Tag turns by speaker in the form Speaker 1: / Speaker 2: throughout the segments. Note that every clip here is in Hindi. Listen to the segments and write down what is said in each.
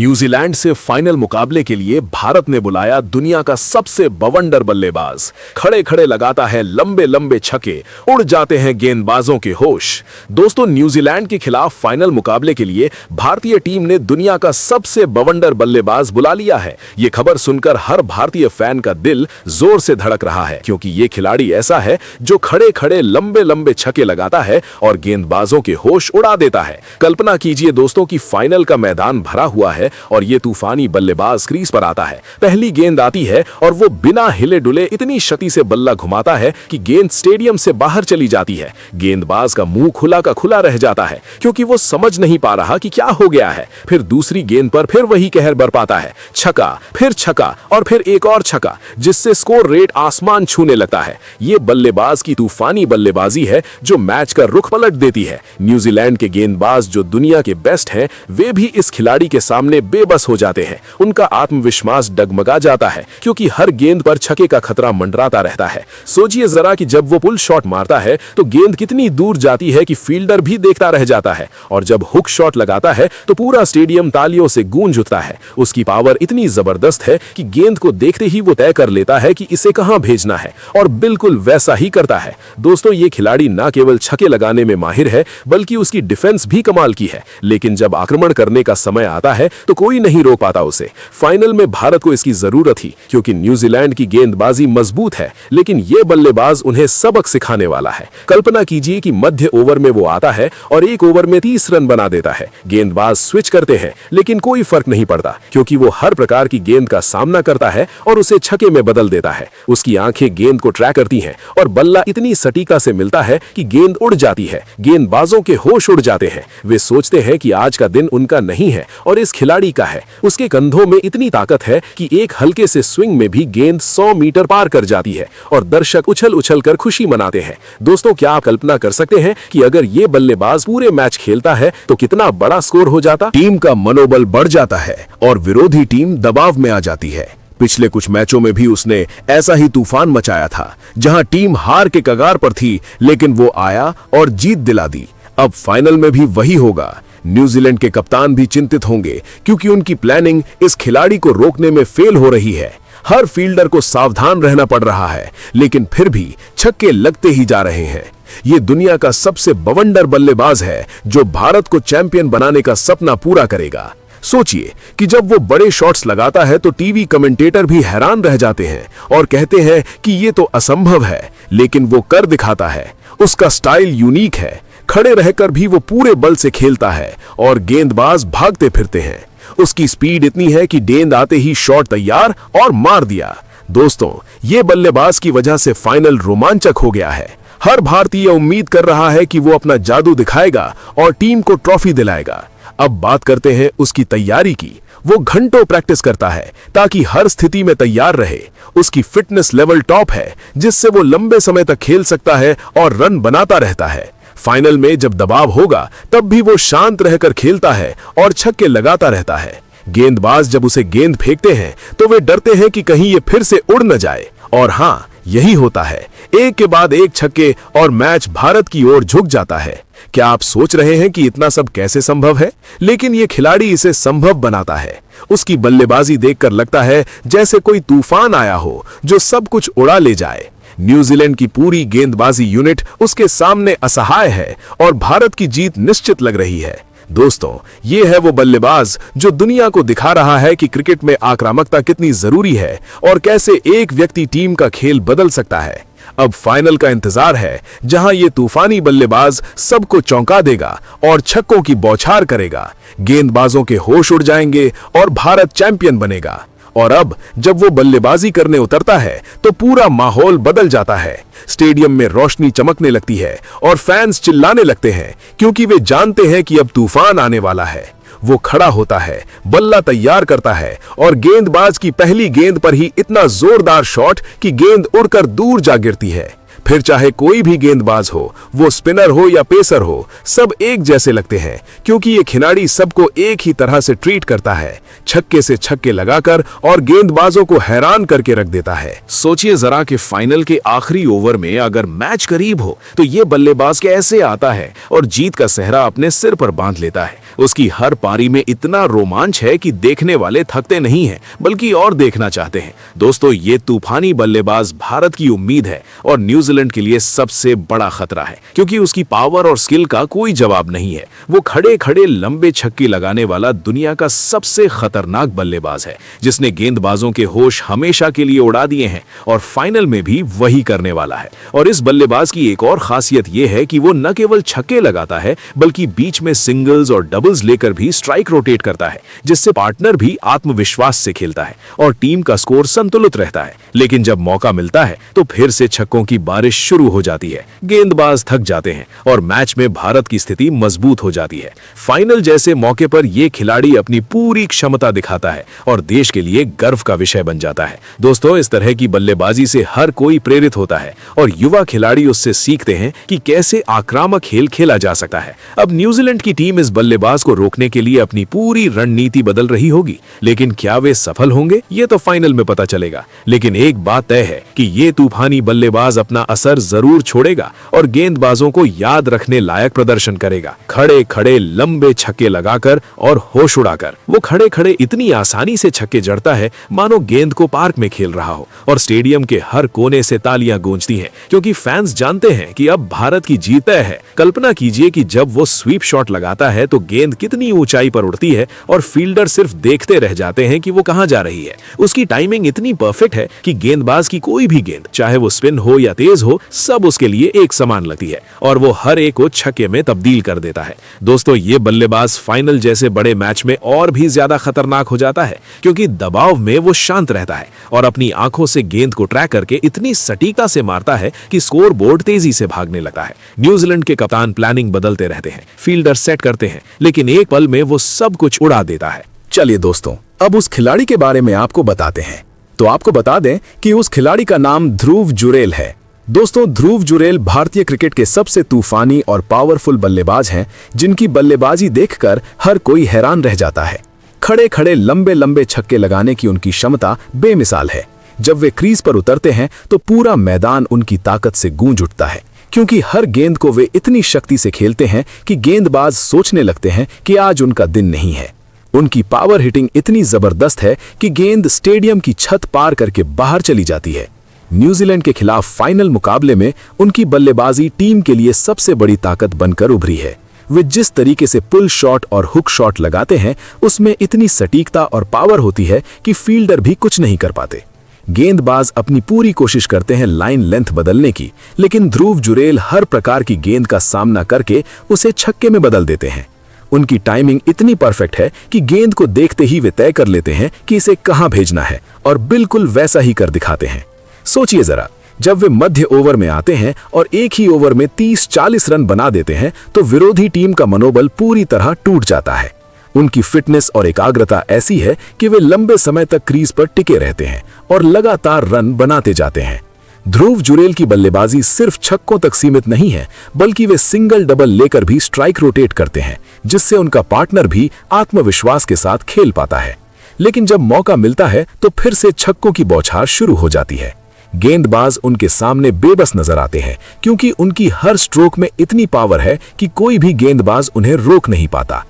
Speaker 1: न्यूजीलैंड से फाइनल मुकाबले के लिए भारत ने बुलाया दुनिया का सबसे बवंडर बल्लेबाज। खड़े खड़े लगाता है लंबे लंबे छक्के, उड़ जाते हैं गेंदबाजों के होश। दोस्तों, न्यूजीलैंड के खिलाफ फाइनल मुकाबले के लिए भारतीय टीम ने दुनिया का सबसे बवंडर बल्लेबाज बुला लिया है। ये खबर सुनकर हर भारतीय फैन का दिल जोर से धड़क रहा है, क्योंकि ये खिलाड़ी ऐसा है जो खड़े खड़े लंबे लंबे छक्के लगाता है और गेंदबाजों के होश उड़ा देता है। कल्पना कीजिए दोस्तों कि फाइनल का मैदान भरा हुआ है और ये तूफानी बल्लेबाज क्रीज पर आता है। पहली गेंद आती है और वो बिना हिले डुले इतनी शक्ति से बल्ला घुमाता है कि गेंद स्टेडियम से बाहर चली जाती है। गेंदबाज का मुंह खुला का खुला रह जाता है, क्योंकि वो समझ नहीं पा रहा कि क्या हो गया है। फिर दूसरी गेंद पर फिर वही कहर बरपाता है, छक्का, फिर छक्का और फिर एक और छक्का, जिससे स्कोर रेट आसमान छूने लगता है। ये बल्लेबाज की तूफानी बल्लेबाजी है जो मैच का रुख पलट देती है। न्यूजीलैंड के गेंदबाज जो दुनिया के बेस्ट हैं, वे भी इस खिलाड़ी के सामने बेबस हो जाते हैं। उनका आत्मविश्वास डगमगा जाता है, क्योंकि हर गेंद पर छक्के का खतरा मंडराता रहता है। सोचिए जरा कि जब वो पुल शॉट मारता है तो गेंद कितनी दूर जाती है कि फील्डर भी देखता रह जाता है, और जब हुक शॉट लगाता है तो पूरा स्टेडियम तालियों से गूंज उठता है। उसकी पावर इतनी जबरदस्त है कि गेंद को देखते ही वो तय कर लेता है कि इसे कहां भेजना है, और बिल्कुल वैसा ही करता है। दोस्तों, ये खिलाड़ी न केवल छक्के लगाने में माहिर है, बल्कि उसकी डिफेंस भी कमाल की है। लेकिन जब आक्रमण करने का समय आता है तो कोई नहीं रोक पाता उसे। फाइनल में भारत को इसकी जरूरत थी, क्योंकि न्यूजीलैंड की गेंदबाजी मजबूत है, लेकिन ये बल्लेबाज उन्हें सबक सिखाने वाला है। कल्पना कीजिए कि मध्य ओवर में वो आता है और एक ओवर में 30 रन बना देता है। गेंदबाज स्विच करते हैं, लेकिन कोई फर्क नहीं पड़ता, क्योंकि वो हर प्रकार की गेंद का सामना करता है और उसे छक्के में बदल देता है। उसकी आंखें गेंद को ट्रैक करती हैं और बल्ला इतनी सटीकता से मिलता है कि गेंद उड़ जाती है। गेंदबाजों के होश उड़ जाते हैं। वे सोचते हैं कि आज का दिन उनका नहीं है और इस खिलाड़ी का है। उसके कंधों में इतनी ताकत है कि एक हल्के से स्विंग में भी गेंद 100 मीटर पार कर जाती है और दर्शक उछल उछल कर खुशी मनाते हैं। दोस्तों, क्या आप कल्पना कर सकते हैं कि अगर ये बल्लेबाज पूरे मैच खेलता है तो कितना बड़ा स्कोर हो जाता?
Speaker 2: टीम का मनोबल बढ़ जाता है और विरोधी टीम दबाव में आ जाती है। पिछले कुछ मैचों में भी उसने ऐसा ही तूफान मचाया था, जहां टीम हार के कगार पर थी, लेकिन वो आया और जीत दिला दी। अब फाइनल में भी वही होगा। न्यूजीलैंड के कप्तान भी चिंतित होंगे, क्योंकि उनकी प्लानिंग इस खिलाड़ी को रोकने में फेल हो रही है। हर फील्डर को सावधान रहना पड़ रहा है, लेकिन फिर भी छक्के लगते ही जा रहे हैं। ये दुनिया का सबसे बवंडर बल्लेबाज है जो भारत को चैंपियन बनाने का सपना पूरा करेगा। सोचिए कि जब वो बड़े शॉट्स लगाता है तो टीवी कमेंटेटर भी हैरान रह जाते हैं और कहते हैं कि ये तो असंभव है, लेकिन वो कर दिखाता है। उसका स्टाइल यूनिक है। खड़े रहकर भी वो पूरे बल से खेलता है और गेंदबाज भागते फिरते हैं। उसकी स्पीड इतनी है कि गेंद आते ही शॉट तैयार और मार दिया। दोस्तों, ये बल्लेबाज की वजह से फाइनल रोमांचक हो गया है। हर भारतीय उम्मीद कर रहा है कि वो अपना जादू दिखाएगा और टीम को ट्रॉफी दिलाएगा। अब बात करते हैं उसकी तैयारी की। वो घंटों प्रैक्टिस करता है ताकि हर स्थिति में तैयार रहे। उसकी फिटनेस लेवल टॉप है, जिससे वो लंबे समय तक खेल सकता है और रन बनाता रहता है। फाइनल में जब दबाव होगा तब भी वो शांत रहकर खेलता है और छक्के लगाता रहता है। गेंदबाज जब उसे गेंद फेंकते हैं तो वे डरते हैं कि कहीं ये फिर से उड़ न जाए, और हाँ, यही होता है। एक के बाद एक छक्के और मैच भारत की ओर झुक जाता है। क्या आप सोच रहे हैं कि इतना सब कैसे संभव है? लेकिन ये खिलाड़ी इसे संभव बनाता है। उसकी बल्लेबाजी देखकर लगता है जैसे कोई तूफान आया हो जो सब कुछ उड़ा ले जाए। न्यूजीलैंड की पूरी गेंदबाजी यूनिट उसके सामने असहाय है और भारत की जीत निश्चित लग रही है। दोस्तों, ये है वो बल्लेबाज जो दुनिया को दिखा रहा है कि क्रिकेट में आक्रामकता कितनी जरूरी है और कैसे एक व्यक्ति टीम का खेल बदल सकता है। अब फाइनल का इंतजार है, जहां ये तूफानी बल्लेबाज सबको चौंका देगा और छक्कों की बौछार करेगा। गेंदबाजों के होश उड़ जाएंगे और भारत चैंपियन बनेगा। और अब जब वो बल्लेबाजी करने उतरता है तो पूरा माहौल बदल जाता है। स्टेडियम में रोशनी चमकने लगती है और फैंस चिल्लाने लगते हैं, क्योंकि वे जानते हैं कि अब तूफान आने वाला है। वो खड़ा होता है, बल्ला तैयार करता है और गेंदबाज की पहली गेंद पर ही इतना जोरदार शॉट कि गेंद उड़कर दूर जा गिरती है। फिर चाहे कोई भी गेंदबाज हो, वो स्पिनर हो या पेसर हो, सब एक जैसे लगते हैं, क्योंकि ये खिलाड़ी सबको एक ही तरह से ट्रीट करता है। छक्के से छक्के लगाकर और गेंदबाजों को हैरान करके रख देता है।
Speaker 1: सोचिए जरा कि फाइनल के आखिरी ओवर में अगर मैच करीब हो तो ये बल्लेबाज कैसे आता है और जीत का सेहरा अपने सिर पर बांध लेता है। उसकी हर पारी में इतना रोमांच है कि देखने वाले थकते नहीं हैं, बल्कि और देखना चाहते हैं। दोस्तों, ये तूफानी बल्लेबाज भारत की उम्मीद है और न्यूजीलैंड के लिए सबसे बड़ा खतरा है, क्योंकि उसकी पावर और स्किल का कोई जवाब नहीं है। वो खड़े खड़े लंबे छक्के लगाने वाला दुनिया का सबसे खतरनाक बल्लेबाज है, जिसने गेंदबाजों के होश हमेशा के लिए उड़ा दिए हैं और फाइनल में भी वही करने वाला है। और इस बल्लेबाज की एक और खासियत यह है कि वो न केवल छक्के लगाता है, बल्कि बीच में सिंगल्स और डबल्स लेकर भी स्ट्राइक रोटेट करता है, जिससे पार्टनर भी आत्मविश्वास से खेलता है और टीम का स्कोर संतुलित रहता है। लेकिन जब मौका मिलता है तो फिर से छक्कों की बारिश शुरू हो जाती है। गेंदबाज थक जाते हैं और मैच में भारत की स्थिति मजबूत हो जाती है। फाइनल जैसे मौके पर यह खिलाड़ी अपनी पूरी क्षमता दिखाता है और देश के लिए गर्व का विषय बन जाता है। दोस्तों, इस तरह की बल्लेबाजी से हर कोई प्रेरित होता है और युवा खिलाड़ी उससे सीखते हैं कि कैसे आक्रामक खेल खेला जा सकता है। अब न्यूजीलैंड की टीम इस बल्लेबाज को रोकने के लिए अपनी पूरी रणनीति बदल रही होगी, लेकिन क्या वे सफल होंगे, ये तो फाइनल में पता चलेगा। लेकिन एक बात तय है कि ये तूफानी बल्लेबाज अपना असर जरूर छोड़ेगा और गेंदबाजों को याद रखने लायक प्रदर्शन करेगा। खड़े खड़े लंबे छक्के लगाकर और होश उड़ाकर वो खड़े खड़े इतनी आसानी से छक्के जड़ता है मानो गेंद को पार्क में खेल रहा हो, और स्टेडियम के हर कोने से तालियां गूंजती हैं, क्योंकि फैंस जानते हैं कि अब भारत की जीत तय है। कल्पना कीजिए कि जब वो स्वीप शॉट लगाता है तो गेंद कितनी ऊंचाई पर उड़ती है और फील्डर सिर्फ देखते रह जाते हैं कि वो कहां जा रही है। उसकी टाइमिंग इतनी परफेक्ट है कि गेंदबाज की कोई भी गेंद, चाहे वो स्पिन हो या तेज हो, सब उसके लिए एक समान लगती है और वो हर एक को छक्के में तब्दील कर देता है। दोस्तों, ये बल्लेबाज फाइनल जैसे बड़े मैच में और भी ज्यादा खतरनाक हो जाता है, क्योंकि दबाव में वो शांत रहता है और अपनी आंखों से गेंद को ट्रैक करके इतनी सटीकता से मारता है कि स्कोर बोर्ड तेजी से भागने लगता है। न्यूजीलैंड के कप्तान प्लानिंग बदलते रहते हैं, फील्डर सेट करते हैं, लेकिन एक पल में वो सब कुछ उड़ा देता है।
Speaker 2: चलिए दोस्तों, अब उस खिलाड़ी के बारे में आपको बताते हैं। तो आपको बता दें कि उस खिलाड़ी का नाम ध्रुव जुरेल है। दोस्तों, ध्रुव जुरेल भारतीय क्रिकेट के सबसे तूफानी और पावरफुल बल्लेबाज हैं, जिनकी बल्लेबाजी देखकर हर कोई हैरान रह जाता है। खड़े खड़े लंबे लंबे छक्के लगाने की उनकी क्षमता बेमिसाल है। जब वे क्रीज पर उतरते हैं तो पूरा मैदान उनकी ताकत से गूंज उठता है, क्योंकि हर गेंद को वे इतनी शक्ति से खेलते हैं कि गेंदबाज सोचने लगते हैं कि आज उनका दिन नहीं है। उनकी पावर हिटिंग इतनी जबरदस्त है कि गेंद स्टेडियम की छत पार करके बाहर चली जाती है। न्यूजीलैंड के खिलाफ फाइनल मुकाबले में उनकी बल्लेबाजी टीम के लिए सबसे बड़ी ताकत बनकर उभरी है। वे जिस तरीके से पुल शॉट और हुक शॉट लगाते हैं, उसमें इतनी सटीकता और पावर होती है कि फील्डर भी कुछ नहीं कर पाते। गेंदबाज अपनी पूरी कोशिश करते हैं लाइन लेंथ बदलने की, लेकिन ध्रुव जुरेल हर प्रकार की गेंद का सामना करके उसे छक्के में बदल देते हैं। उनकी टाइमिंग इतनी परफेक्ट है कि गेंद को देखते ही वे तय कर लेते हैं कि इसे कहां भेजना है और बिल्कुल वैसा ही कर दिखाते हैं। सोचिए जरा, जब वे मध्य ओवर में आते हैं और एक ही ओवर में 30-40 रन बना देते हैं तो विरोधी टीम का मनोबल पूरी तरह टूट जाता है। उनकी फिटनेस और एकाग्रता ऐसी है कि वे लंबे समय तक क्रीज पर टिके रहते हैं और लगातार रन बनाते जाते हैं। ध्रुव जुरेल की बल्लेबाजी सिर्फ छक्कों तक सीमित नहीं है, बल्कि वे सिंगल डबल लेकर भी स्ट्राइक रोटेट करते हैं, जिससे उनका पार्टनर भी आत्मविश्वास के साथ खेल पाता है। लेकिन जब मौका मिलता है तो फिर से छक्कों की बौछार शुरू हो जाती है। गेंदबाज उनके सामने बेबस नजर आते हैं, क्योंकि उनकी हर स्ट्रोक में इतनी पावर है कि कोई भी गेंदबाज उन्हें रोक नहीं पाता।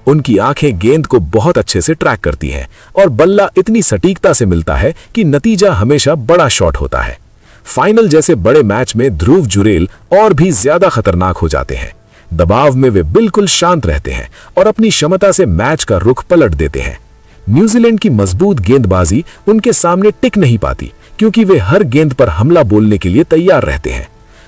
Speaker 2: उनकी आंखें गेंद को बहुत अच्छे से ट्रैक करती हैं और बल्ला इतनी सटीकता से मिलता है कि नतीजा हमेशा बड़ा शॉट होता है। फाइनल जैसे बड़े मैच में ध्रुव जुरेल और भी ज्यादा खतरनाक हो जाते हैं। दबाव में वे बिल्कुल शांत रहते हैं और अपनी क्षमता से मैच का रुख पलट देते हैं। न्यूजीलैंड की मजबूत गेंदबाजी उनके सामने टिक नहीं पाती, क्योंकि वे हर गेंद पर हमला बोलने के लिए तैयार रहते हैं।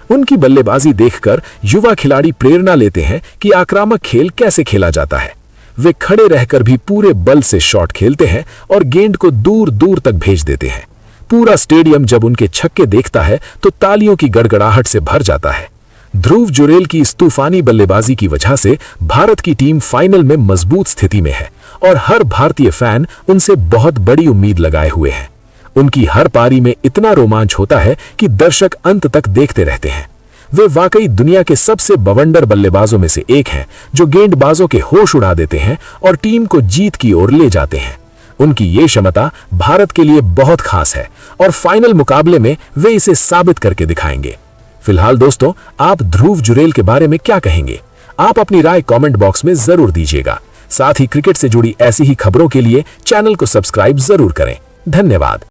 Speaker 2: उनकी बल्लेबाजी देखकर युवा खिलाड़ी प्रेरणा लेते हैं कि आक्रामक खेल कैसे खेला जाता है। वे खड़े रहकर भी पूरे बल से शॉट खेलते हैं और गेंद को दूर दूर तक भेज देते हैं। पूरा स्टेडियम जब उनके छक्के देखता है तो तालियों की गड़गड़ाहट से भर जाता है। ध्रुव जुरेल की इस तूफानी बल्लेबाजी की वजह से भारत की टीम फाइनल में मजबूत स्थिति में है और हर भारतीय फैन उनसे बहुत बड़ी उम्मीद लगाए हुए हैं। उनकी हर पारी में इतना रोमांच होता है कि दर्शक अंत तक देखते रहते हैं। वे वाकई दुनिया के सबसे बवंडर बल्लेबाजों में से एक हैं, जो गेंदबाजों के होश उड़ा देते हैं और टीम को जीत की ओर ले जाते हैं। उनकी ये क्षमता भारत के लिए बहुत खास है और फाइनल मुकाबले में वे इसे साबित करके दिखाएंगे। फिलहाल दोस्तों, आप ध्रुव जुरेल के बारे में क्या कहेंगे? आप अपनी राय कमेंट बॉक्स में जरूर दीजिएगा। साथ ही क्रिकेट से जुड़ी ऐसी ही खबरों के लिए चैनल को सब्सक्राइब जरूर करें। धन्यवाद।